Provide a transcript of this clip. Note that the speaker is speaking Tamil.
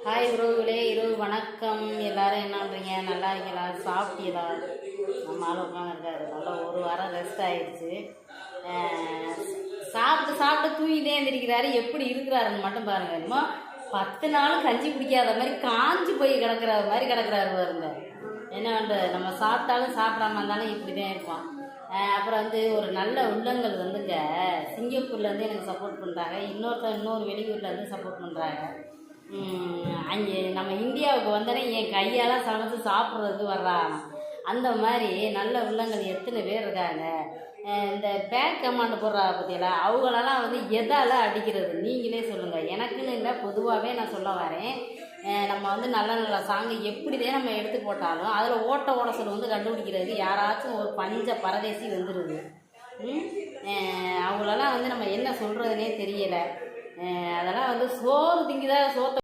ஹாய் உறவுகளே, இரவு வணக்கம். எல்லாரும் என்ன பண்ணுறீங்க? நல்லா இருக்கீங்களா? சாப்பிட்டீங்களா? நம்ம ஆள் உட்காந்துருக்காரு. நல்லா ஒரு வாரம் ரெஸ்ட் ஆயிடுச்சு. சாப்பிட்டு சாப்பிட்டு தூங்கிட்டே இருந்திருக்கிறாரு. எப்படி இருக்கிறாருன்னு மட்டும் பாருங்க. என்னமோ 10 நாளும் கஞ்சி குடிக்காத மாதிரி காஞ்சி போய் கிடக்கிற மாதிரி கிடக்குறாரு பாருங்க. என்ன பண்ணுறது, நம்ம சாப்பிட்டாலும் சாப்பிடாம இருந்தாலும் இப்படி தான் இருப்பான். அப்புறம் ஒரு நல்ல உள்ளங்கள் வந்துங்க சிங்கப்பூர்லேருந்து எனக்கு சப்போர்ட் பண்ணுறாங்க. இன்னொரு வெளியூர்லேருந்து சப்போர்ட் பண்ணுறாங்க. அங்கே நம்ம இந்தியாவுக்கு வந்தோடனே என் கையால் சமைச்சு சாப்பிட்றதுக்கு வர்றாங்க. அந்த மாதிரி நல்ல உள்ளங்கள் எத்தனை பேர் இருக்காங்க. இந்த பேக் கமாண்ட் போடுறா பற்றியில அவங்களெல்லாம் எதால் அடிக்கிறது நீங்களே சொல்லுங்கள். எனக்குன்னு இல்லை, பொதுவாகவே நான் சொல்ல வரேன். நம்ம நல்ல நல்ல சாங்கை எப்படிதான் நம்ம எடுத்து போட்டாலும் அதில் ஓடசல் கண்டுபிடிக்கிறது யாராச்சும் ஒரு பஞ்ச பரதேசி வந்துடுது. அவங்களெல்லாம் நம்ம என்ன சொல்கிறதுனே தெரியலை. அதெல்லாம் சோறு திங்குதா சோத்த